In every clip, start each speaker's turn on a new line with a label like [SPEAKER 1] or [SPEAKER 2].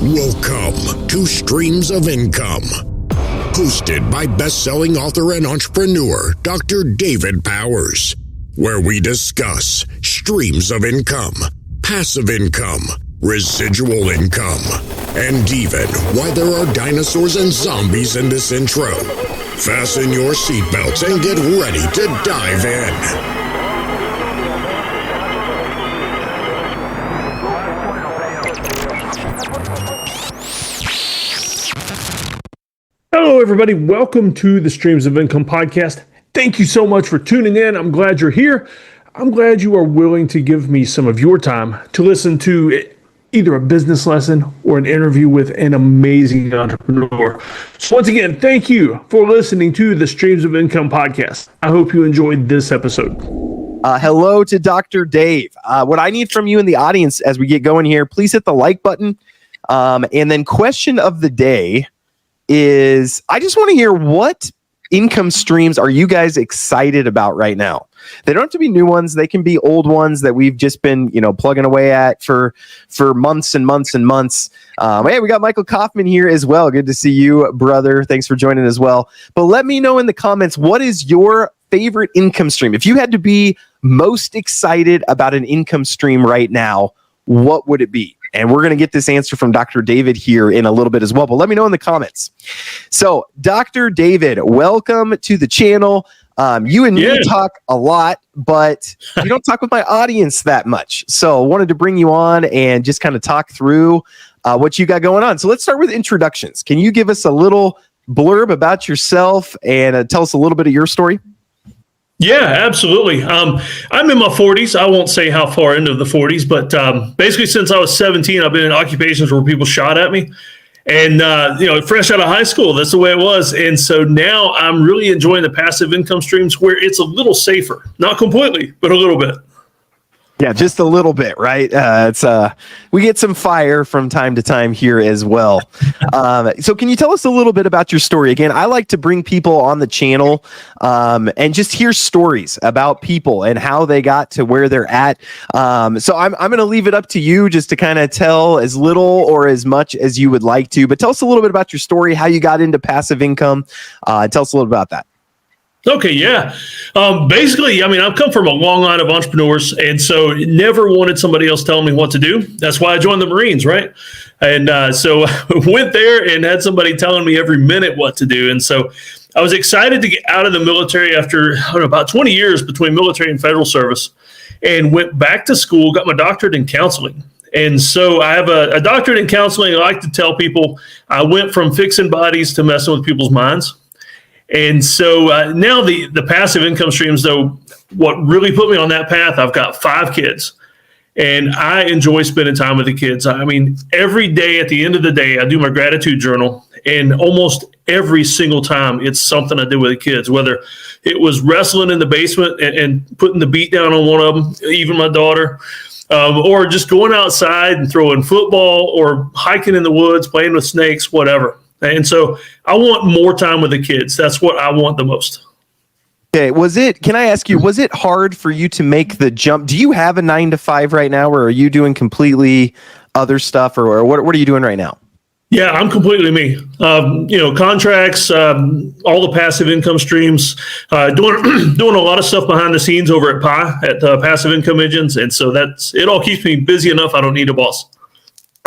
[SPEAKER 1] Welcome to Streams of Income, hosted by best-selling author and entrepreneur Dr. David Powers, where we discuss streams of income, passive income, residual income, and even why there are dinosaurs and zombies in this intro. Fasten your seatbelts and get ready to dive in.
[SPEAKER 2] Hello, everybody. Welcome to the Streams of Income podcast. Thank you so much for tuning in. I'm glad you're here. I'm glad you are willing to give me some of your time to listen to either a business lesson or an interview with an amazing entrepreneur. So once again, thank you for listening to the Streams of Income podcast. I hope you enjoyed this episode.
[SPEAKER 3] Hello to Dr. Dave. What I need from you in the audience as we get going here, please hit the like button. And then question of the day is, I just want to hear, what income streams are you guys excited about right now? They don't have to be new ones. They can be old ones that we've just been, plugging away at for months and months and months. Hey, we got Michael Kaufman here as well. Good to see you, brother. Thanks for joining as well. But let me know in the comments, what is your favorite income stream? If you had to be most excited about an income stream right now, what would it be? And we're going to get this answer from Dr. David here in a little bit as well, but let me know in the comments. So, Dr. David, welcome to the channel. You and me talk a lot, but you don't talk with my audience that much. So, I wanted to bring you on and just kind of talk through what you got going on. So, let's start with introductions. Can you give us a little blurb about yourself and tell us a little bit of your story?
[SPEAKER 4] Yeah, absolutely. I'm in my 40s. I won't say how far into the 40s, but basically since I was 17, I've been in occupations where people shot at me. And, fresh out of high school, that's the way it was. And so now I'm really enjoying the passive income streams where it's a little safer. Not completely, but a little bit.
[SPEAKER 3] Yeah, just a little bit, right? We get some fire from time to time here as well. So can you tell us a little bit about your story? Again, I like to bring people on the channel and just hear stories about people and how they got to where they're at. So I'm going to leave it up to you just to kind of tell as little or as much as you would like to. But tell us a little bit about your story, how you got into passive income. Tell us a little about that.
[SPEAKER 4] Okay, yeah. Basically, I've come from a long line of entrepreneurs, and so never wanted somebody else telling me what to do. That's why I joined the Marines, right? And so I went there and had somebody telling me every minute what to do. And so I was excited to get out of the military after about 20 years between military and federal service, and went back to school, got my doctorate in counseling. And so I have a doctorate in counseling. I like to tell people I went from fixing bodies to messing with people's minds. And so now the passive income streams, though, what really put me on that path, I've got 5 kids, and I enjoy spending time with the kids. Every day at the end of the day, I do my gratitude journal, and almost every single time it's something I did with the kids, whether it was wrestling in the basement and putting the beat down on one of them, even my daughter, or just going outside and throwing football or hiking in the woods, playing with snakes, whatever. And so I want more time with the kids. That's what I want the most.
[SPEAKER 3] Okay. Can I ask you, was it hard for you to make the jump? Do you have a 9-to-5 right now, or are you doing completely other stuff, or what are you doing right now?
[SPEAKER 4] Yeah, I'm completely me. Contracts, all the passive income streams, doing a lot of stuff behind the scenes over at PI at Passive Income Engines. And so it all keeps me busy enough. I don't need a boss.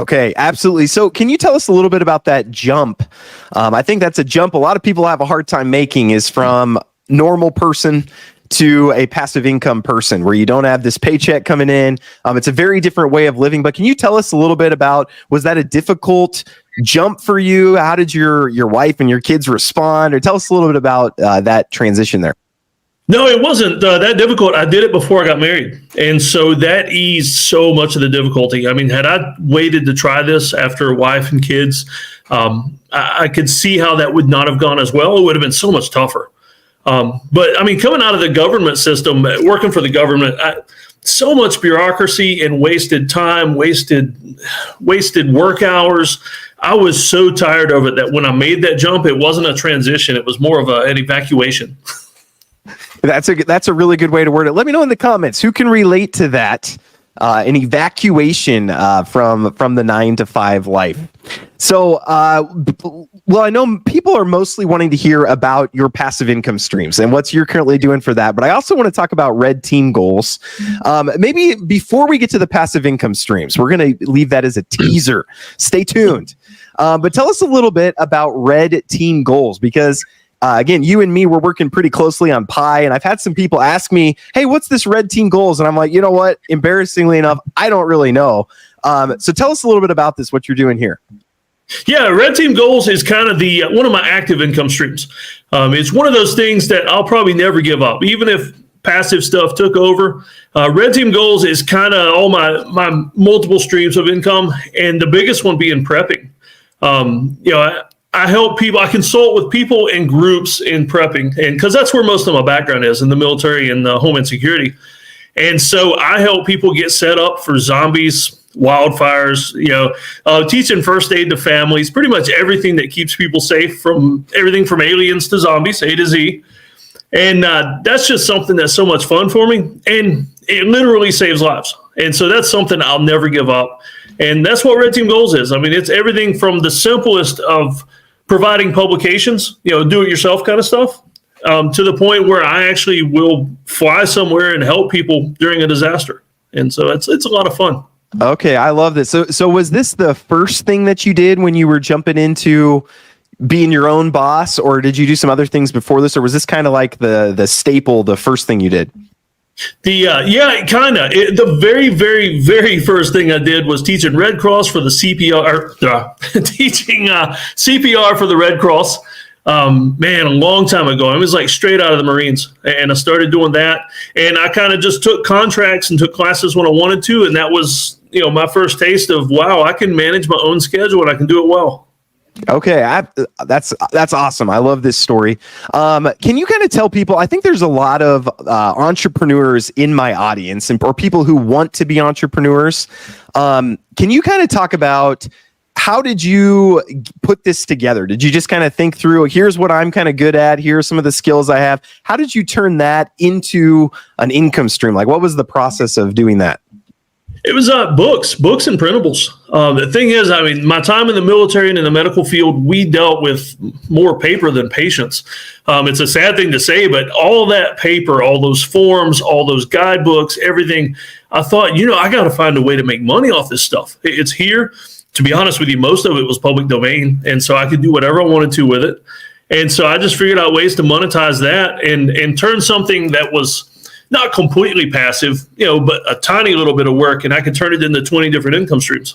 [SPEAKER 3] Okay, absolutely. So can you tell us a little bit about that jump? I think that's a jump a lot of people have a hard time making, is from normal person to a passive income person where you don't have this paycheck coming in. It's a very different way of living. But can you tell us a little bit about, was that a difficult jump for you? How did your wife and your kids respond? Or tell us a little bit about that transition there.
[SPEAKER 4] No, it wasn't that difficult. I did it before I got married. And so that eased so much of the difficulty. Had I waited to try this after a wife and kids, I could see how that would not have gone as well. It would have been so much tougher. But coming out of the government system, working for the government, so much bureaucracy and wasted time, wasted work hours. I was so tired of it that when I made that jump, it wasn't a transition. It was more of an evacuation.
[SPEAKER 3] That's a really good way to word it. Let me know in the comments who can relate to that. an evacuation from the 9 to 5 life. So, well, I know people are mostly wanting to hear about your passive income streams and what you're currently doing for that. But I also want to talk about red team goals. Maybe before we get to the passive income streams, we're going to leave that as a teaser. Stay tuned. But tell us a little bit about red team goals, because again, you and me, we're working pretty closely on Pi, and I've had some people ask me, hey, what's this red team goals? And I'm like, you know what? Embarrassingly enough, I don't really know. So tell us a little bit about this, what you're doing here.
[SPEAKER 4] Yeah, red team goals is kind of the one of my active income streams. It's one of those things that I'll probably never give up, even if passive stuff took over. Red team goals is kind of all my multiple streams of income, and the biggest one being prepping. I help people. I consult with people and groups in prepping, and because that's where most of my background is, in the military and homeland security. And so I help people get set up for zombies, wildfires, teaching first aid to families, pretty much everything that keeps people safe from everything from aliens to zombies, A to Z. And that's just something that's so much fun for me, and it literally saves lives. And so that's something I'll never give up. And that's what Red Team Goals is. I mean, it's everything from the simplest of providing publications, do-it-yourself kind of stuff, to the point where I actually will fly somewhere and help people during a disaster. And so it's a lot of fun.
[SPEAKER 3] Okay, I love this. So was this the first thing that you did when you were jumping into being your own boss, or did you do some other things before this, or was this kind of like the staple, the first thing you did?
[SPEAKER 4] Kind of. The very, very, very first thing I did was teaching Red Cross for the CPR, teaching CPR for the Red Cross. A long time ago. It was like straight out of the Marines, and I started doing that. And I kind of just took contracts and took classes when I wanted to, and that was, my first taste of, wow, I can manage my own schedule and I can do it well.
[SPEAKER 3] Okay, that's awesome. I love this story. Can you kind of tell people? I think there's a lot of entrepreneurs in my audience, or people who want to be entrepreneurs. Can you kind of talk about how did you put this together? Did you just kind of think through, here's what I'm kind of good at, here's some of the skills I have? How did you turn that into an income stream? Like, what was the process of doing that?
[SPEAKER 4] It was books and printables. The thing is, my time in the military and in the medical field, we dealt with more paper than patients. It's a sad thing to say, but all that paper, all those forms, all those guidebooks, everything, I thought, I got to find a way to make money off this stuff. It's here. To be honest with you, most of it was public domain, and so I could do whatever I wanted to with it. And so I just figured out ways to monetize that and turn something that was not completely passive, but a tiny little bit of work, and I could turn it into 20 different income streams.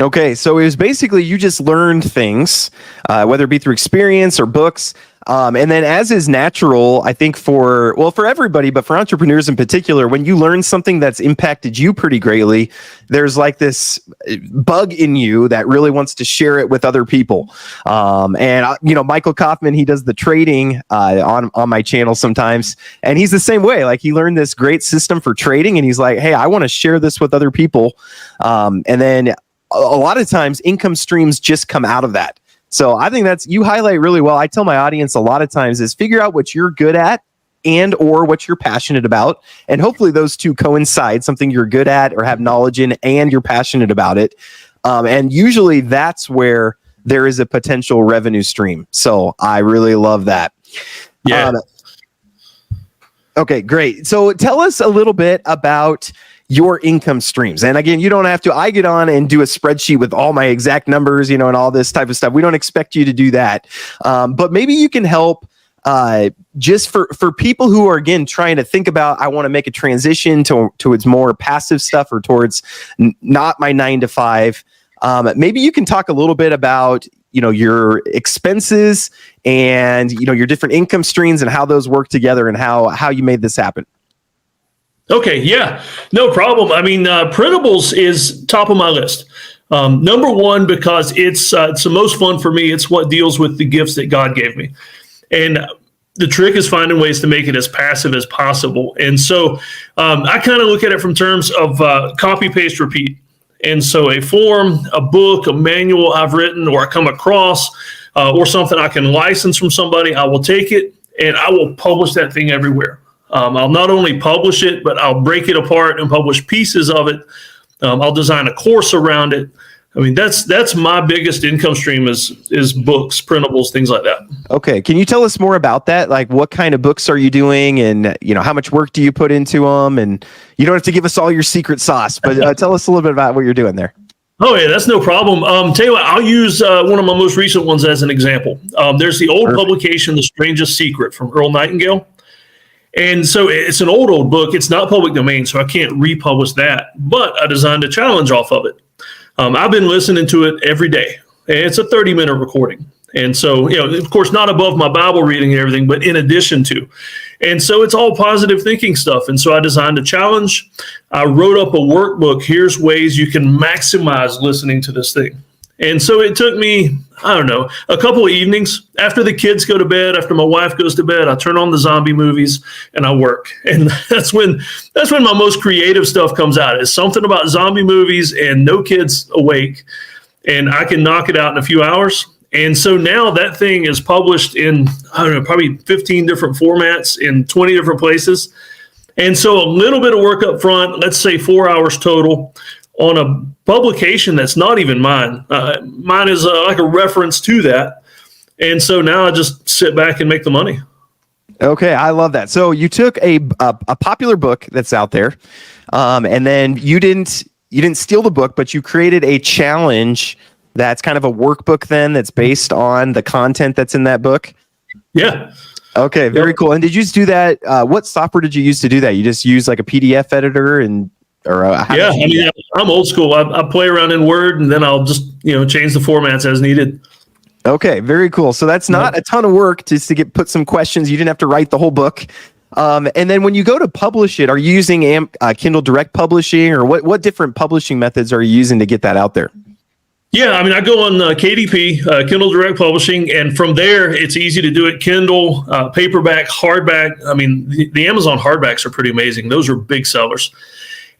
[SPEAKER 3] Okay, so it was basically you just learned things, whether it be through experience or books. And then, as is natural, I think for everybody, but for entrepreneurs in particular, when you learn something that's impacted you pretty greatly, there's like this bug in you that really wants to share it with other people. Michael Kaufman, he does the trading on my channel sometimes, and he's the same way. Like, he learned this great system for trading, and he's like, hey, I want to share this with other people. And then a lot of times, income streams just come out of that. So I think you highlight really well. I tell my audience a lot of times is figure out what you're good at and or what you're passionate about. And hopefully those two coincide, something you're good at or have knowledge in and you're passionate about it. And usually that's where there is a potential revenue stream. So I really love that.
[SPEAKER 4] Yeah.
[SPEAKER 3] Okay, great. So tell us a little bit about your income streams. And again, you don't have to, I get on and do a spreadsheet with all my exact numbers, and all this type of stuff. We don't expect you to do that. But maybe you can help just for people who are, again, trying to think about, I want to make a transition towards more passive stuff or towards not my 9 to 5. Maybe you can talk a little bit about, your expenses and, your different income streams and how those work together and how you made this happen.
[SPEAKER 4] Okay, yeah, no problem. Printables is top of my list. Number one, because it's the most fun for me. It's what deals with the gifts that God gave me. And the trick is finding ways to make it as passive as possible. And so I kind of look at it from terms of copy, paste, repeat. And so a form, a book, a manual I've written or I come across or something I can license from somebody, I will take it and I will publish that thing everywhere. I'll not only publish it, but I'll break it apart and publish pieces of it. I'll design a course around it. I mean, that's my biggest income stream is books, printables, things like that.
[SPEAKER 3] Okay. Can you tell us more about that? Like, what kind of books are you doing, and how much work do you put into them? And you don't have to give us all your secret sauce, but tell us a little bit about what you're doing there.
[SPEAKER 4] Oh yeah, that's no problem. Tell you what, I'll use one of my most recent ones as an example. There's the old publication, The Strangest Secret from Earl Nightingale. And so it's an old book. It's not public domain, so I can't republish that. But I designed a challenge off of it. I've been listening to it every day. It's a 30-minute recording. And so, of course, not above my Bible reading and everything, but in addition to. And so it's all positive thinking stuff. And so I designed a challenge. I wrote up a workbook. Here's ways you can maximize listening to this thing. And so it took me, I don't know, a couple of evenings after the kids go to bed, after my wife goes to bed, I turn on the zombie movies and I work. And that's when my most creative stuff comes out. It's something about zombie movies and no kids awake, and I can knock it out in a few hours. And so now that thing is published in, I don't know, probably 15 different formats in 20 different places. And so a little bit of work up front, let's say 4 hours total, on a publication that's not even mine. Mine is like a reference to that. And so now I just sit back and make the money.
[SPEAKER 3] Okay, I love that. So you took a popular book that's out there, and then you didn't steal the book, but you created a challenge that's kind of a workbook then that's based on the content that's in that book?
[SPEAKER 4] Yeah.
[SPEAKER 3] Okay, very cool. And did you just do that? What software did you use to do that? You just use like a PDF editor
[SPEAKER 4] I'm old school. I play around in Word, and then I'll just change the formats as needed.
[SPEAKER 3] Okay, very cool. So that's not a ton of work just to put some questions. You didn't have to write the whole book. And then when you go to publish it, are you using Kindle Direct Publishing, or what different publishing methods are you using to get that out there?
[SPEAKER 4] Yeah, I mean, I go on KDP, Kindle Direct Publishing, and from there, it's easy to do it. Kindle, paperback, hardback. I mean, the Amazon hardbacks are pretty amazing. Those are big sellers.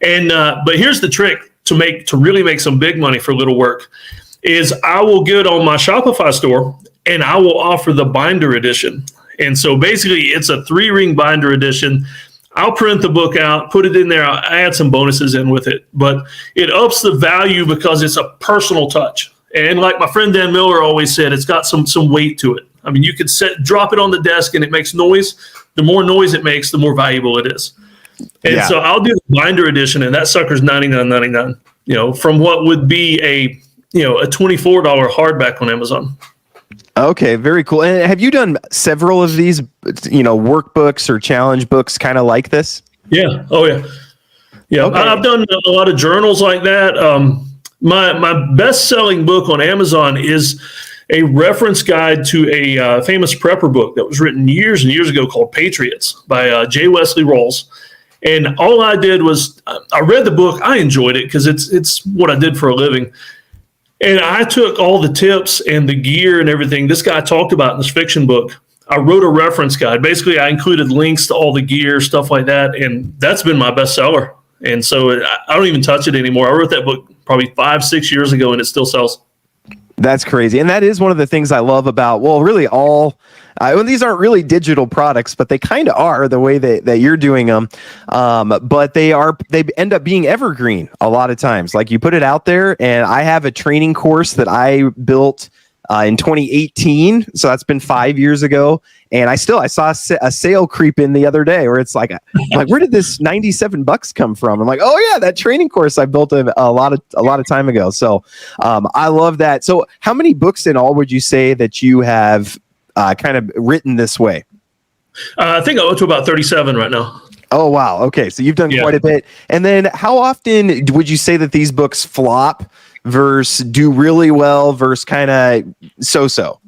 [SPEAKER 4] And but here's the trick to really make some big money for little work is I will get on my Shopify store and I will offer the binder edition. And so basically it's a 3-ring binder edition. I'll print the book out, put it in there. I'll add some bonuses in with it, but it ups the value because it's a personal touch. And like my friend Dan Miller always said, it's got some weight to it. I mean, you could drop it on the desk and it makes noise. The more noise it makes, the more valuable it is. And so I'll do the binder edition, and that sucker's $99.99, from what would be a $24 hardback on Amazon.
[SPEAKER 3] Okay, very cool. And have you done several of these, workbooks or challenge books kind of like this? Yeah.
[SPEAKER 4] Oh, yeah. Yeah. Okay. I've done a lot of journals like that. My best-selling book on Amazon is a reference guide to a famous prepper book that was written years and years ago called Patriots by J. Wesley Rawls. And all I did was I read the book. I enjoyed it because it's what I did for a living. And I took all the tips and the gear and everything this guy talked about in this fiction book. I wrote a reference guide. Basically, I included links to all the gear, stuff like that. And that's been my bestseller. And so I don't even touch it anymore. I wrote that book probably 5-6 years ago, and it still sells.
[SPEAKER 3] That's crazy. And that is one of the things I love about, really these aren't really digital products, but they kind of are the way that you're doing them. But they end up being evergreen a lot of times. Like you put it out there, and I have a training course that I built in 2018. So that's been 5 years ago. And I saw a sale creep in the other day where it's like, where did this $97 come from? I'm like, oh yeah, that training course I built a lot of time ago. So I love that. So how many books in all would you say that you have kind of written this way?
[SPEAKER 4] I think I'm up to about 37 right now.
[SPEAKER 3] Oh, wow. Okay. So you've done quite a bit. And then how often would you say that these books flop versus do really well versus kind of so-so?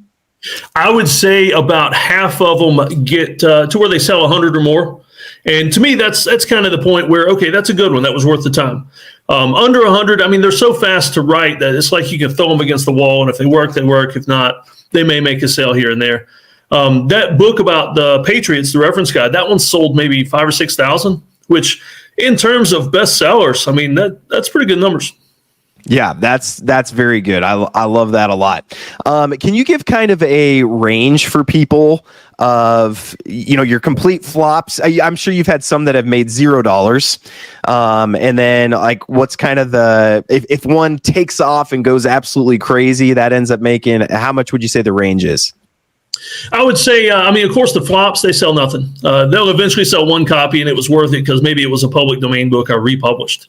[SPEAKER 4] I would say about half of them get to where they sell 100 or more. And to me, that's kind of the point where, okay, that's a good one. That was worth the time. Under 100, I mean, they're so fast to write that it's like you can throw them against the wall. And if they work, they work. If not, they may make a sale here and there. That book about the Patriots, the reference guide, that one sold maybe 5,000 or 6,000, which in terms of bestsellers, I mean, that's pretty good numbers.
[SPEAKER 3] Yeah, that's very good. I love that a lot. Can you give kind of a range for people of, your complete flops? I'm sure you've had some that have made $0. And then like, what's kind of if one takes off and goes absolutely crazy, that ends up making, how much would you say the range is?
[SPEAKER 4] I would say, of course, the flops, they sell nothing. They'll eventually sell one copy, and it was worth it because maybe it was a public domain book I republished.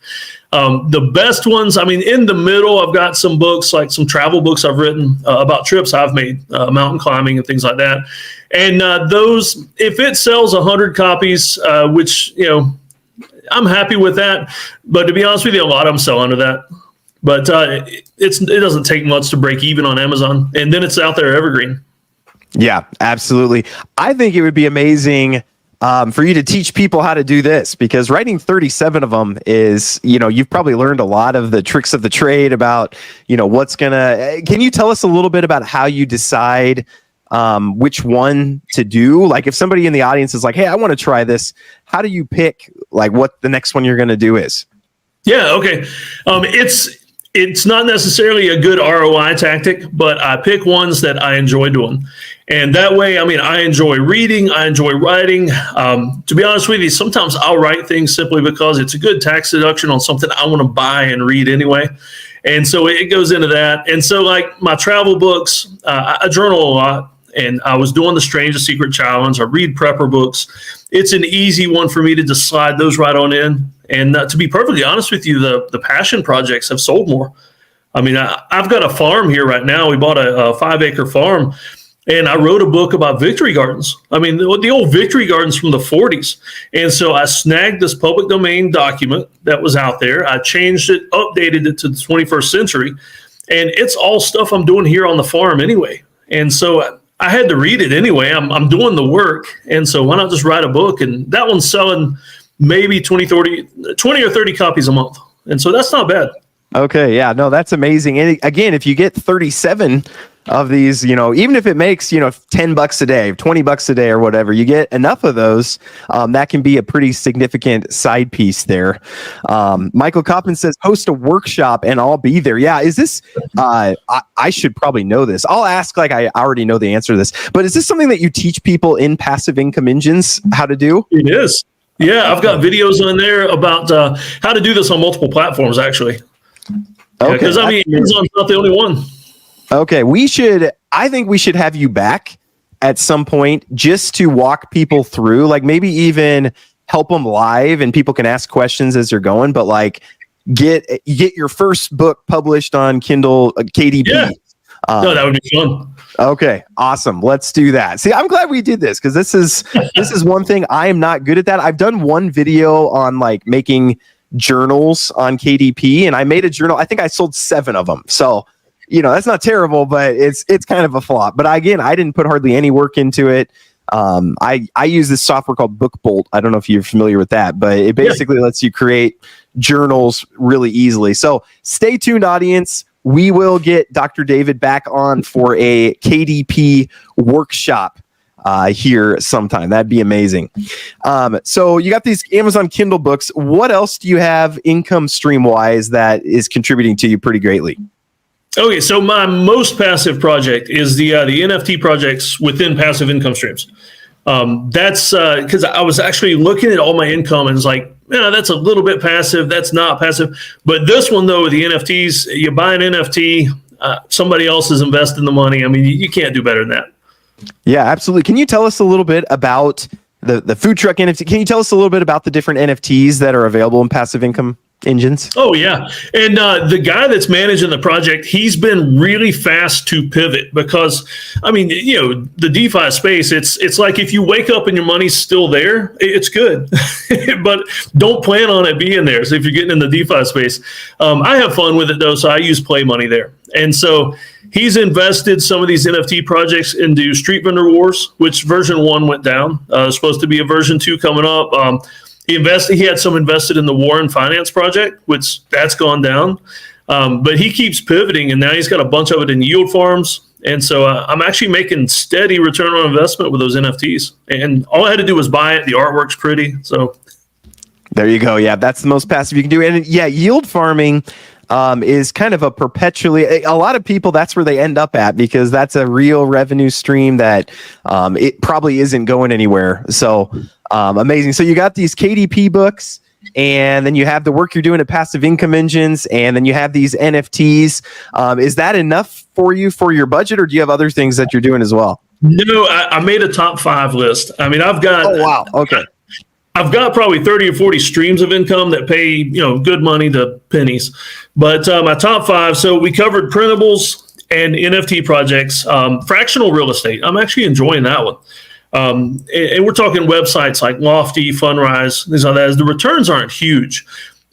[SPEAKER 4] The best ones, in the middle, I've got some books, like some travel books I've written about trips I've made, mountain climbing and things like that. And those, if it sells 100 copies, which, I'm happy with that. But to be honest with you, a lot of them sell under that. But it doesn't take much to break even on Amazon. And then it's out there evergreen.
[SPEAKER 3] Yeah, absolutely. I think it would be amazing for you to teach people how to do this, because writing 37 of them is, you've probably learned a lot of the tricks of the trade about, can you tell us a little bit about how you decide which one to do? Like if somebody in the audience is like, hey, I want to try this, how do you pick like what the next one you're going to do is?
[SPEAKER 4] Yeah. Okay. It's not necessarily a good ROI tactic, but I pick ones that I enjoy doing. And that way, I enjoy reading, I enjoy writing. To be honest with you, sometimes I'll write things simply because it's a good tax deduction on something I want to buy and read anyway. And so it goes into that. And so like my travel books, I journal a lot, and I was doing the Strangest Secret Challenge. I read prepper books. It's an easy one for me to just slide those right on in. And to be perfectly honest with you, the passion projects have sold more. I've got a farm here right now. We bought a 5-acre farm, and I wrote a book about victory gardens. The old victory gardens from the 40s. And so I snagged this public domain document that was out there. I changed it, updated it to the 21st century. And it's all stuff I'm doing here on the farm anyway. And so I had to read it anyway. I'm doing the work. And so why not just write a book? And that one's selling maybe 20 or 30 copies a month. And so that's not bad.
[SPEAKER 3] Okay. Yeah, no, that's amazing. And again, if you get 37 of these, even if it makes, $10 a day, $20 a day or whatever, you get enough of those, that can be a pretty significant side piece there. Michael Coppin says, host a workshop and I'll be there. Yeah. Is this, I should probably know this. I'll ask like I already know the answer to this, but is this something that you teach people in Passive Income Engines how to do?
[SPEAKER 4] It is. Yeah. I've got videos on there about how to do this on multiple platforms, actually.
[SPEAKER 3] Okay.
[SPEAKER 4] Because Amazon's not the only one.
[SPEAKER 3] Okay, I think we should have you back at some point just to walk people through, like maybe even help them live and people can ask questions as they're going, but like get your first book published on Kindle KDP.
[SPEAKER 4] Yeah. No, that would be fun.
[SPEAKER 3] Okay, awesome. Let's do that. See, I'm glad we did this because this is one thing I am not good at that. I've done one video on like making journals on KDP, and I made a journal. I think I sold 7 of them. So, that's not terrible, but it's kind of a flop. But again, I didn't put hardly any work into it. I use this software called BookBolt. I don't know if you're familiar with that, but it basically lets you create journals really easily. So stay tuned, audience. We will get Dr. David back on for a KDP workshop here sometime. That'd be amazing. So you got these Amazon Kindle books. What else do you have income stream wise that is contributing to you pretty greatly?
[SPEAKER 4] Okay, so my most passive project is the NFT projects within passive income streams. That's because I was actually looking at all my income and it's like, that's a little bit passive. That's not passive. But this one, though, with the NFTs, you buy an NFT, somebody else is investing the money. You can't do better than that.
[SPEAKER 3] Yeah, absolutely. Can you tell us a little bit about the food truck NFT? Can you tell us a little bit about the different NFTs that are available in passive income engines?
[SPEAKER 4] Oh, yeah. And the guy that's managing the project, he's been really fast to pivot because, the DeFi space, it's like if you wake up and your money's still there, it's good. But don't plan on it being there. So if you're getting in the DeFi space, I have fun with it, though. So I use play money there. And so he's invested some of these NFT projects into Street Vendor Wars, which version 1 went down. There's supposed to be a version 2 coming up. He had some invested in the War and Finance project, which that's gone down. But he keeps pivoting, and now he's got a bunch of it in yield farms. And so I'm actually making steady return on investment with those NFTs. And all I had to do was buy it. The artwork's pretty. So
[SPEAKER 3] there you go. Yeah, that's the most passive you can do. And yeah, yield farming. is kind of a perpetually, a lot of people, that's where they end up at, because that's a real revenue stream that it probably isn't going anywhere. So amazing. So you got these KDP books, and then you have the work you're doing at Passive Income Engines, and then you have these NFTs. Is that enough for you for your budget, or do you have other things that you're doing as well?
[SPEAKER 4] No, I made a top 5 list. I mean, I've got.
[SPEAKER 3] Oh, wow. Okay.
[SPEAKER 4] I've got probably 30 or 40 streams of income that pay, good money to pennies. But my top 5, so we covered printables and NFT projects, fractional real estate. I'm actually enjoying that one. And we're talking websites like Lofty, Fundrise, things like that. The returns aren't huge,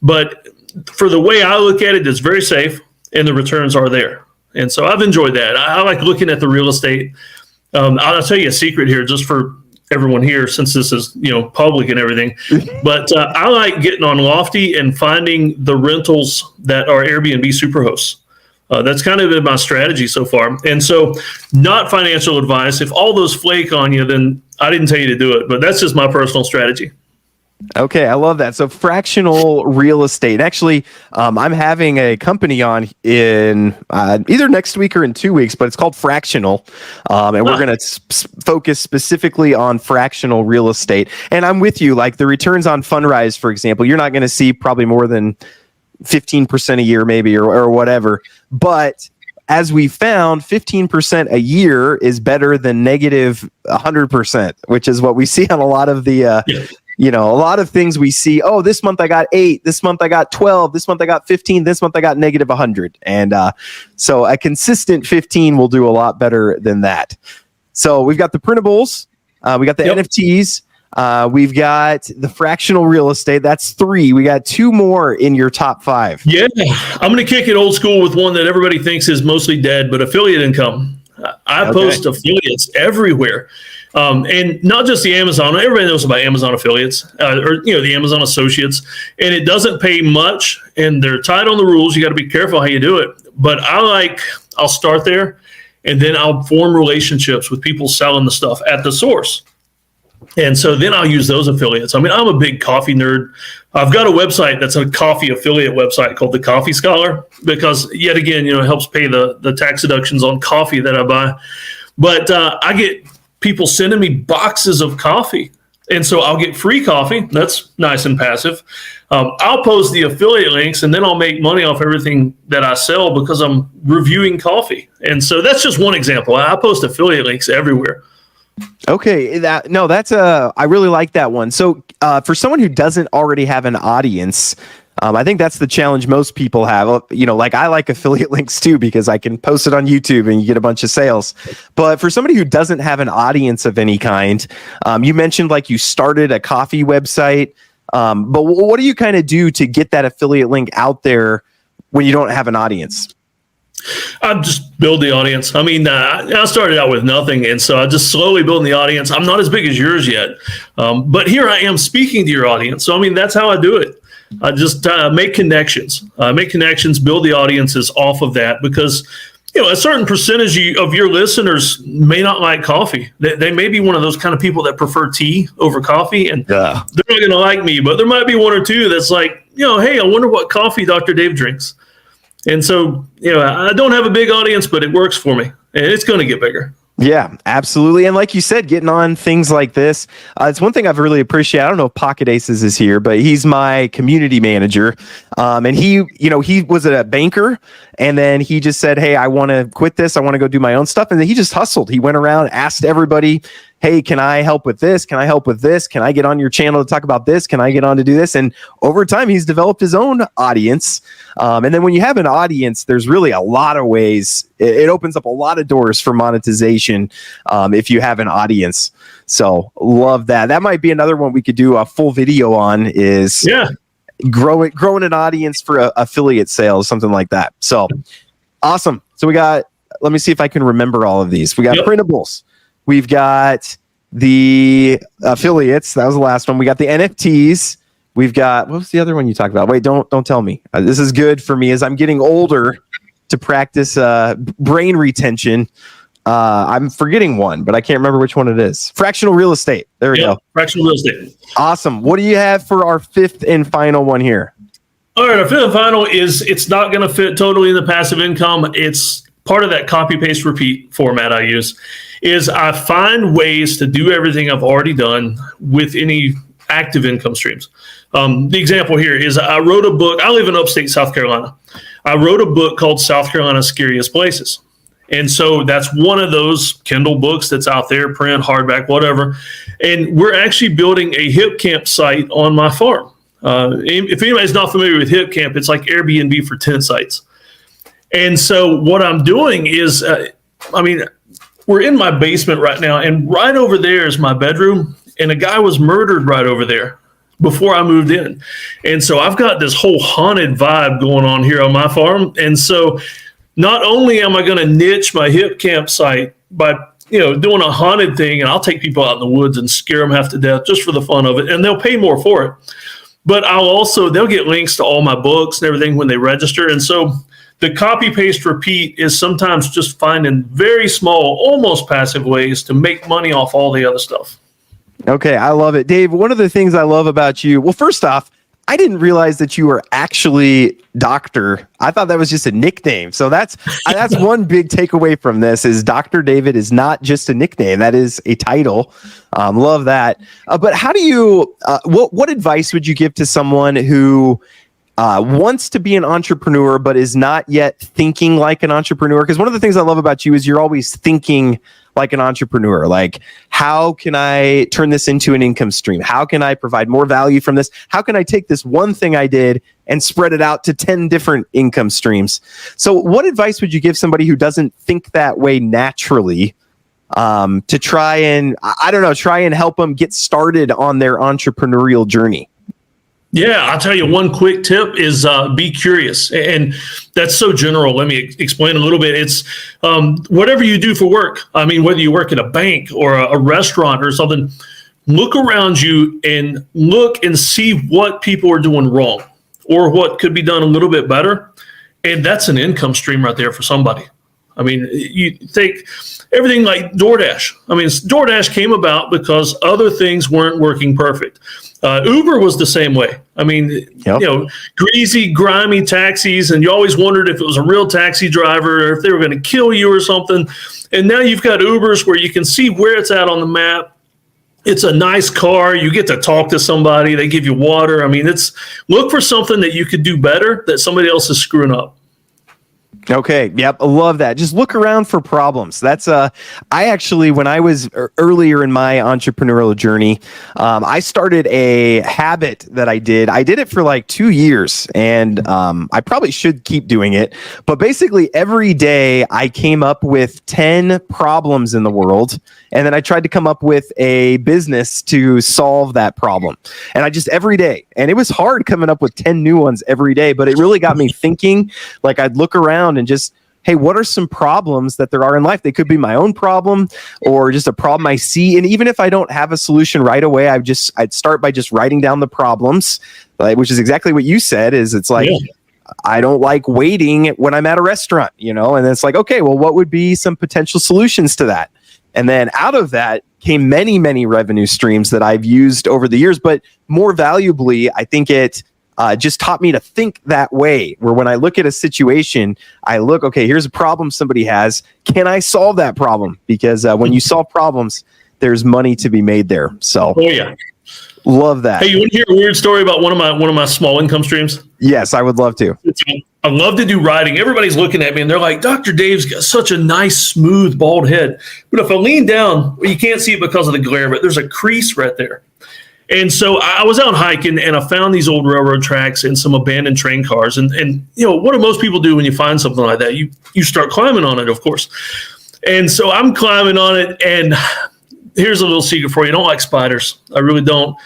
[SPEAKER 4] but for the way I look at it, it's very safe and the returns are there. And so I've enjoyed that. I like looking at the real estate. I'll tell you a secret here, just for everyone here, since this is public and everything, but I like getting on Lofty and finding the rentals that are Airbnb superhosts. That's kind of been my strategy so far. And so, not financial advice. If all those flake on you, then I didn't tell you to do it, but that's just my personal strategy.
[SPEAKER 3] Okay, I love that. So fractional real estate. Actually, I'm having a company on in either next week or in 2 weeks, but it's called Fractional. And we're going to focus specifically on fractional real estate. And I'm with you, like the returns on Fundrise, for example, you're not going to see probably more than 15% a year maybe or whatever. But as we found, 15% a year is better than negative 100%, which is what we see on a lot of the a lot of things we see. Oh, this month I got 8. This month I got 12. This month I got 15. This month I got negative 100. And so a consistent 15 will do a lot better than that. So we've got the printables. We got the NFTs. We've got the fractional real estate. That's 3. We got 2 more in your top 5.
[SPEAKER 4] Yeah, I'm going to kick it old school with one that everybody thinks is mostly dead, but affiliate income. I post affiliates everywhere. And not just the Amazon. Everybody knows about Amazon affiliates or the Amazon associates, and it doesn't pay much, and they're tight on the rules. You got to be careful how you do it. But I'll start there, and then I'll form relationships with people selling the stuff at the source. And so then I'll use those affiliates. I mean, I'm a big coffee nerd. I've got a website that's a coffee affiliate website called The Coffee Scholar, because yet again, it helps pay the tax deductions on coffee that I buy. But I get people sending me boxes of coffee. And so I'll get free coffee. That's nice and passive. I'll post the affiliate links, and then I'll make money off everything that I sell because I'm reviewing coffee. And so that's just one example. I post affiliate links everywhere.
[SPEAKER 3] Okay, I really like that one. So for someone who doesn't already have an audience, I think that's the challenge most people have. Like I like affiliate links too, because I can post it on YouTube and you get a bunch of sales. But for somebody who doesn't have an audience of any kind, you mentioned like you started a coffee website. But what do you kind of do to get that affiliate link out there when you don't have an audience?
[SPEAKER 4] I just build the audience. I mean, I started out with nothing, and so I just slowly building the audience. I'm not as big as yours yet, but here I am speaking to your audience. So, I mean, that's how I do it. I just make connections, build the audiences off of that, because, a certain percentage of your listeners may not like coffee. They may be one of those kind of people that prefer tea over coffee, and they're not going to like me, but there might be 1 or 2 that's like, hey, I wonder what coffee Dr. Dave drinks. And so, I don't have a big audience, but it works for me, and it's going to get bigger.
[SPEAKER 3] Yeah, absolutely. And like you said, getting on things like this, it's one thing I've really appreciated. I don't know if Pocket Aces is here, but he's my community manager. And he was a banker, and then he just said, hey, I want to quit this. I want to go do my own stuff. And then he just hustled. He went around, asked everybody, hey, can I help with this? Can I help with this? Can I get on your channel to talk about this? Can I get on to do this? And over time, he's developed his own audience. And then when you have an audience, there's really a lot of ways. It opens up a lot of doors for monetization if you have an audience. So love that. That might be another one we could do a full video on, is growing an audience for affiliate sales, something like that. So awesome. So let me see if I can remember all of these. We got printables. We've got the affiliates. That was the last one. We got the NFTs. We've got, what was the other one you talked about? Wait, don't tell me. This is good for me as I'm getting older to practice brain retention. I'm forgetting one, but I can't remember which one it is. Fractional real estate. There we go.
[SPEAKER 4] Fractional real estate.
[SPEAKER 3] Awesome. What do you have for our 5th and final one here?
[SPEAKER 4] All right, our fifth and final is it's not going to fit totally in the passive income. It's part of that copy, paste, repeat format I use. Is I find ways to do everything I've already done with any active income streams. The example here is I wrote a book. I live in upstate South Carolina. I wrote a book called South Carolina's Scariest Places. And so that's one of those Kindle books that's out there, print, hardback, whatever. And we're actually building a hip camp site on my farm. If anybody's not familiar with hip camp, it's like Airbnb for tent sites. And so what I'm doing is, we're in my basement right now, and right over there is my bedroom, and a guy was murdered right over there before I moved in. And so I've got this whole haunted vibe going on here on my farm. And so not only am I going to niche my hip campsite by doing a haunted thing, and I'll take people out in the woods and scare them half to death just for the fun of it, and they'll pay more for it. But they'll get links to all my books and everything when they register. And so the copy, paste, repeat is sometimes just finding very small, almost passive ways to make money off all the other stuff.
[SPEAKER 3] Okay, I love it. Dave, one of the things I love about you, well, first off, I didn't realize that you were actually Dr. I thought that was just a nickname. So that's one big takeaway from this is Dr. David is not just a nickname. That is a title. Love that. But how do you, what advice would you give to someone who wants to be an entrepreneur, but is not yet thinking like an entrepreneur? Because one of the things I love about you is you're always thinking like an entrepreneur. Like, how can I turn this into an income stream? How can I provide more value from this? How can I take this one thing I did and spread it out to 10 different income streams? So what advice would you give somebody who doesn't think that way naturally to try and help them get started on their entrepreneurial journey?
[SPEAKER 4] Yeah, I'll tell you one quick tip is be curious. And that's so general. Let me explain a little bit. It's whatever you do for work. I mean, whether you work at a bank or a restaurant or something, look around you and look and see what people are doing wrong or what could be done a little bit better. And that's an income stream right there for somebody. I mean, you take everything like DoorDash. I mean, DoorDash came about because other things weren't working perfect. Uber was the same way. I mean, greasy, grimy taxis, and you always wondered if it was a real taxi driver or if they were going to kill you or something. And now you've got Ubers where you can see where it's at on the map. It's a nice car. You get to talk to somebody. They give you water. I mean, look for something that you could do better that somebody else is screwing up.
[SPEAKER 3] Okay. Yep. I love that. Just look around for problems. That's I actually, when I was earlier in my entrepreneurial journey, I started a habit that I did it for like 2 years, and I probably should keep doing it. But basically every day I came up with 10 problems in the world, and then I tried to come up with a business to solve that problem. And I just every day, and it was hard coming up with 10 new ones every day, but it really got me thinking. Like, I'd look around and just, hey, what are some problems that there are in life? They could be my own problem or just a problem I see. And even if I don't have a solution right away, I'd start by just writing down the problems, which is exactly what you said. Is it's like, I don't like waiting when I'm at a restaurant, and it's like, okay, well, what would be some potential solutions to that? And then out of that came many, many revenue streams that I've used over the years. But more valuably, I think it just taught me to think that way, where when I look at a situation, I look, okay, here's a problem somebody has. Can I solve that problem? Because when you solve problems, there's money to be made there. So, love that.
[SPEAKER 4] Hey, you want to hear a weird story about one of my small income streams?
[SPEAKER 3] Yes, I would love to.
[SPEAKER 4] I love to do writing. Everybody's looking at me and they're like, Dr. Dave's got such a nice, smooth, bald head. But if I lean down, you can't see it because of the glare, but there's a crease right there. And so I was out hiking and I found these old railroad tracks and some abandoned train cars. And what do most people do when you find something like that? You start climbing on it, of course. And so I'm climbing on it. And here's a little secret for you. I don't like spiders. I really don't.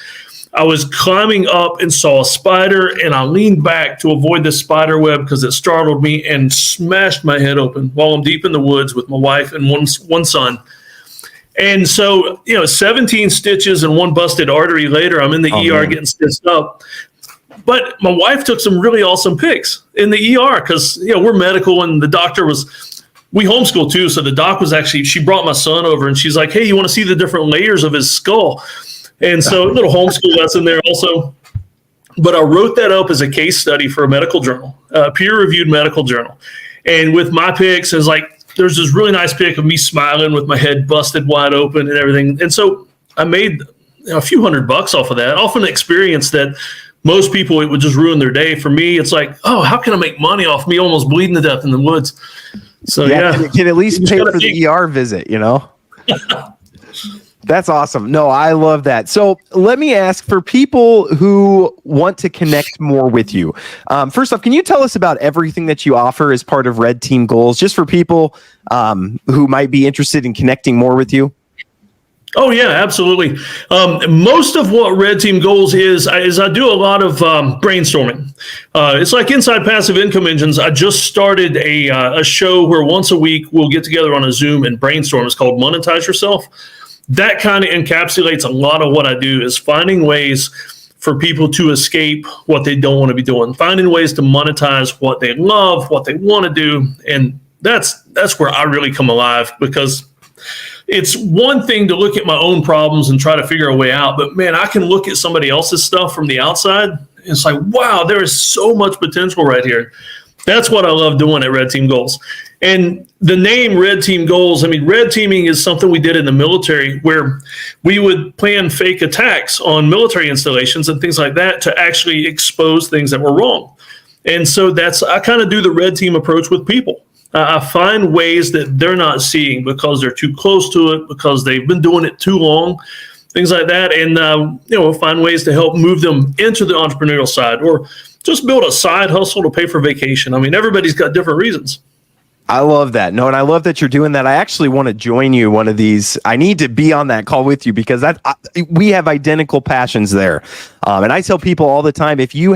[SPEAKER 4] I was climbing up and saw a spider, and I leaned back to avoid the spider web because it startled me and smashed my head open while I'm deep in the woods with my wife and one son. And so, 17 stitches and one busted artery later, I'm in the ER getting stitched up. But my wife took some really awesome pics in the ER because, we're medical, and the doctor we homeschool too. So the doc she brought my son over and she's like, hey, you want to see the different layers of his skull? And so a little homeschool lesson there also. but I wrote that up as a case study for a medical journal, a peer-reviewed medical journal. And with my pics, it's like, there's this really nice pic of me smiling with my head busted wide open and everything. And so I made a few $100 off of that, off an experience that most people, it would just ruin their day. For me, it's like, oh, how can I make money off me almost bleeding to death in the woods? So
[SPEAKER 3] You can at least pay for the ER visit, you know? That's awesome. No, I love that. So let me ask, for people who want to connect more with you, first off, can you tell us about everything that you offer as part of Red Team Goals, just for people who might be interested in connecting more with you?
[SPEAKER 4] Oh, yeah, absolutely. Most of what Red Team Goals is I do a lot of brainstorming. It's like Inside Passive Income Engines. I just started a show where once a week we'll get together on a Zoom and brainstorm. It's called Monetize Yourself. That kind of encapsulates a lot of what I do, is finding ways for people to escape what they don't want to be doing, finding ways to monetize what they love, what they want to do. And that's where I really come alive, because it's one thing to look at my own problems and try to figure a way out, but man, I can look at somebody else's stuff from the outside. And it's like, wow, there is so much potential right here. That's what I love doing at Red Team Goals. And the name Red Team Goals, I mean, red teaming is something we did in the military, where we would plan fake attacks on military installations and things like that to actually expose things that were wrong. And so I kind of do the red team approach with people. I find ways that they're not seeing because they're too close to it, because they've been doing it too long, things like that. And, find ways to help move them into the entrepreneurial side, or just build a side hustle to pay for vacation. I mean, everybody's got different reasons.
[SPEAKER 3] I love that. No, and I love that you're doing that. I actually want to join you one of these. I need to be on that call with you, because we have identical passions there. And I tell people all the time, if you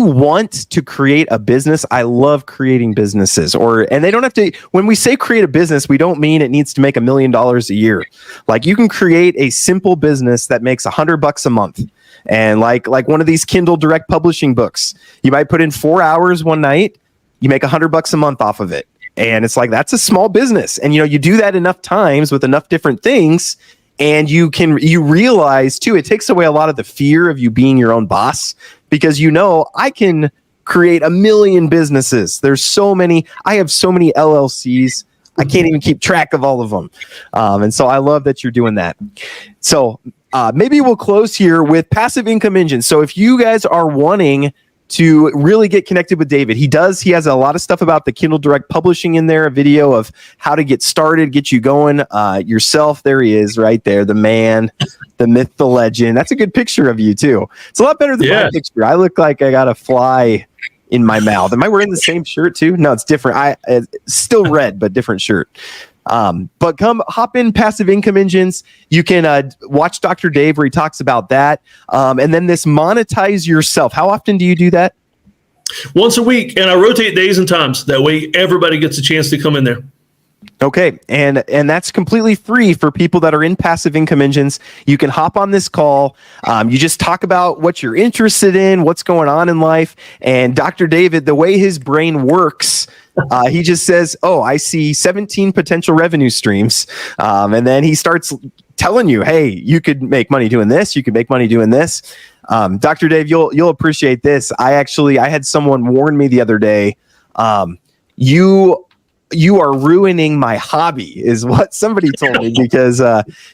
[SPEAKER 3] want to create a business, I love creating businesses. And they don't have to, when we say create a business, we don't mean it needs to make $1 million a year. Like, you can create a simple business that makes $100 a month. And like one of these Kindle direct publishing books, you might put in 4 hours one night, you make $100 a month off of it. And it's like, that's a small business. And, you do that enough times with enough different things, and you realize too, it takes away a lot of the fear of you being your own boss, because I can create 1 million businesses. There's so many. I have so many LLCs. I can't even keep track of all of them. And so I love that you're doing that. So maybe we'll close here with Passive Income Engine. So if you guys are wanting to really get connected with David, he has a lot of stuff about the Kindle Direct Publishing in there, a video of how to get started, get you going yourself. There he is right there, the man, the myth, the legend. That's a good picture of you too. It's a lot better than my picture. I look like I got a fly in my mouth. Am I wearing the same shirt too? No, it's different. It's still red, but different shirt. But hop in Passive Income Engines. You can watch Dr. Dave where he talks about that. And then this Monetize Yourself. How often do you do that?
[SPEAKER 4] Once a week, and I rotate days and times. That way everybody gets a chance to come in there.
[SPEAKER 3] Okay. And that's completely free for people that are in Passive Income Engines. You can hop on this call. You just talk about what you're interested in, what's going on in life. And Dr. David, the way his brain works, he just says, oh, I see 17 potential revenue streams. And then he starts telling you, hey, you could make money doing this. You could make money doing this. Dr. Dave, you'll appreciate this. I had someone warn me the other day, you are ruining my hobby, is what somebody told me, because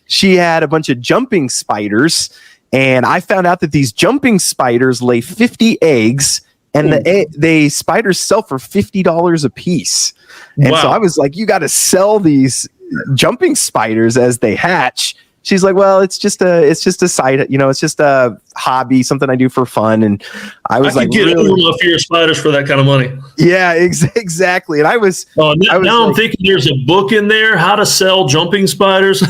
[SPEAKER 3] she had a bunch of jumping spiders, and I found out that these jumping spiders lay 50 eggs, and the spiders sell for $50 a piece. And so I was like, you got to sell these jumping spiders as they hatch. She's like, well, it's just a side, it's just a hobby, something I do for fun. And I was like,
[SPEAKER 4] get a fear of spiders for that kind of money.
[SPEAKER 3] Yeah, exactly. And I was
[SPEAKER 4] now I'm thinking there's a book in there, how to sell jumping spiders.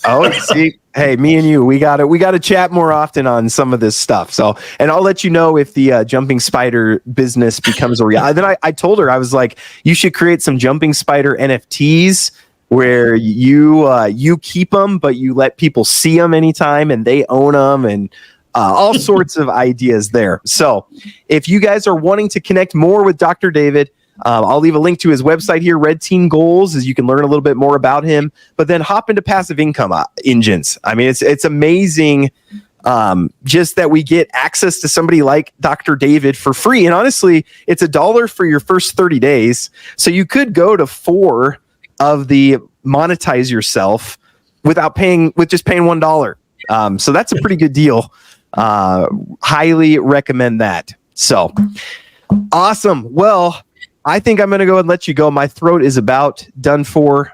[SPEAKER 3] Oh, see, hey, me and you, we got to chat more often on some of this stuff. So, and I'll let you know if the jumping spider business becomes a reality. Then I told her, I was like, you should create some jumping spider NFTs where you keep them, but you let people see them anytime, and they own them, and all sorts of ideas there. So if you guys are wanting to connect more with Dr. David, I'll leave a link to his website here, Red Team Goals, as you can learn a little bit more about him. But then hop into Passive Income Engines. I mean, it's amazing just that we get access to somebody like Dr. David for free. And honestly, it's $1 for your first 30 days. So you could go to 4 of the monetize yourself with just paying $1. So that's a pretty good deal. Highly recommend that. So awesome. Well, I think I'm going to go and let you go. My throat is about done for.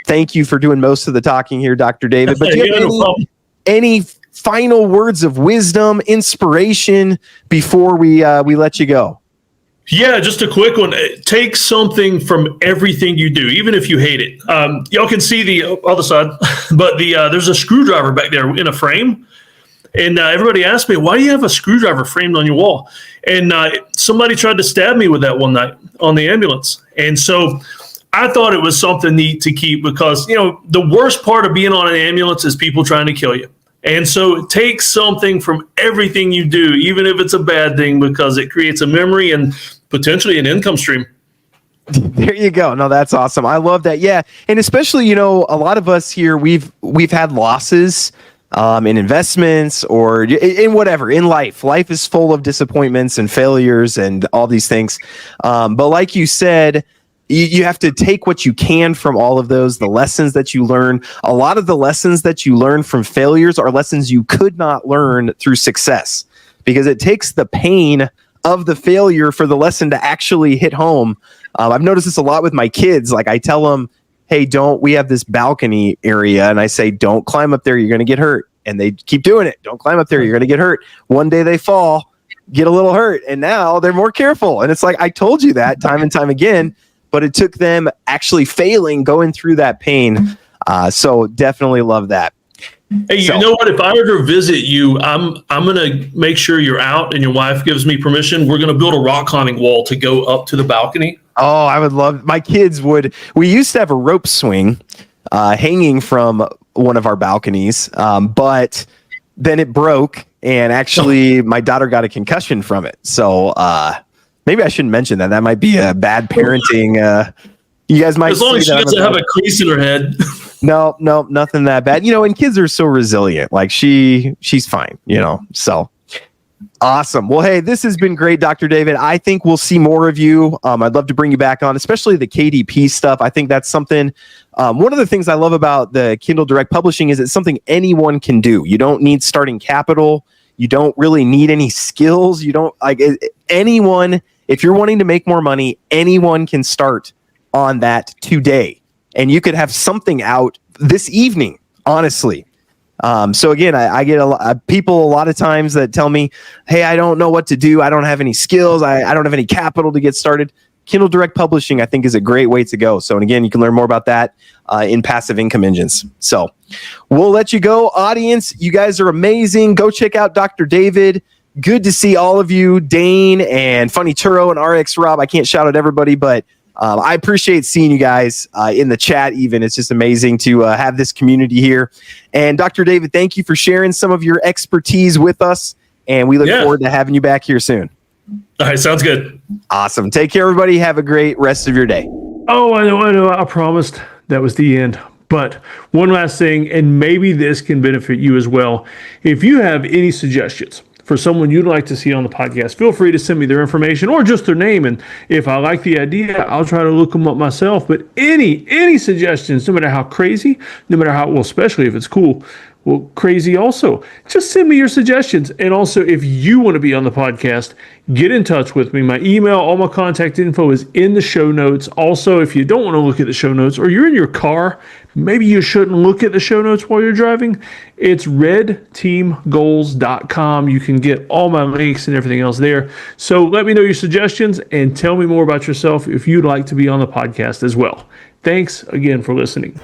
[SPEAKER 3] Thank you for doing most of the talking here, Dr. David. But do you have any final words of wisdom, inspiration before we let you go?
[SPEAKER 4] Yeah, just a quick one. Take something from everything you do, even if you hate it. Y'all can see the other side, but there's a screwdriver back there in a frame. And everybody asked me, why do you have a screwdriver framed on your wall? And somebody tried to stab me with that one night on the ambulance. And so I thought it was something neat to keep because, the worst part of being on an ambulance is people trying to kill you. And so take something from everything you do, even if it's a bad thing, because it creates a memory and potentially an income stream.
[SPEAKER 3] There you go. No, that's awesome. I love that. Yeah. And especially, a lot of us here, we've had losses in investments or in whatever, in life. Life is full of disappointments and failures and all these things. But like you said, you have to take what you can from all of those, the lessons that you learn. A lot of the lessons that you learn from failures are lessons you could not learn through success, because it takes the pain of the failure for the lesson to actually hit home. I've noticed this a lot with my kids. Like I tell them, hey, we have this balcony area, and I say, don't climb up there, you're going to get hurt. And they keep doing it. Don't climb up there, you're going to get hurt. One day they fall, get a little hurt, and now they're more careful. And it's like, I told you that time and time again, but it took them actually failing, going through that pain. So definitely love that.
[SPEAKER 4] Hey, you know what? If I ever visit you, I'm going to make sure you're out and your wife gives me permission. We're going to build a rock climbing wall to go up to the balcony.
[SPEAKER 3] Oh, I would love, my kids would. We used to have a rope swing hanging from one of our balconies, but then it broke, and actually my daughter got a concussion from it. So maybe I shouldn't mention that. That might be a bad parenting. You guys might.
[SPEAKER 4] As long as she doesn't have a crease in her head.
[SPEAKER 3] No, nothing that bad. And kids are so resilient. Like she's fine. So awesome. Well, hey, this has been great, Dr. David. I think we'll see more of you. I'd love to bring you back on, especially the KDP stuff. I think that's something. One of the things I love about the Kindle Direct Publishing is it's something anyone can do. You don't need starting capital. You don't really need any skills. You don't anyone. If you're wanting to make more money, anyone can start on that today. And you could have something out this evening, honestly. So again, I get people a lot of times that tell me, hey, I don't know what to do. I don't have any skills. I don't have any capital to get started. Kindle Direct Publishing, I think, is a great way to go. So, and again, you can learn more about that in Passive Income Engines. So we'll let you go. Audience, you guys are amazing. Go check out Dr. David. Good to see all of you, Dane and Funny Turo and RX Rob. I can't shout out everybody, but I appreciate seeing you guys in the chat even. It's just amazing to have this community here. And Dr. David, thank you for sharing some of your expertise with us. And we look forward to having you back here soon.
[SPEAKER 4] All right, sounds good.
[SPEAKER 3] Awesome. Take care, everybody. Have a great rest of your day.
[SPEAKER 2] Oh, I know. I promised that was the end. But one last thing, and maybe this can benefit you as well. If you have any suggestions for someone you'd like to see on the podcast, feel free to send me their information or just their name. And if I like the idea, I'll try to look them up myself. But any suggestions, no matter how crazy, no matter how, well, especially if it's cool, well, crazy also, just send me your suggestions. And also, if you want to be on the podcast, get in touch with me. My email, all my contact info is in the show notes. Also, if you don't want to look at the show notes or you're in your car, maybe you shouldn't look at the show notes while you're driving. It's redteamgoals.com. You can get all my links and everything else there. So let me know your suggestions and tell me more about yourself if you'd like to be on the podcast as well. Thanks again for listening.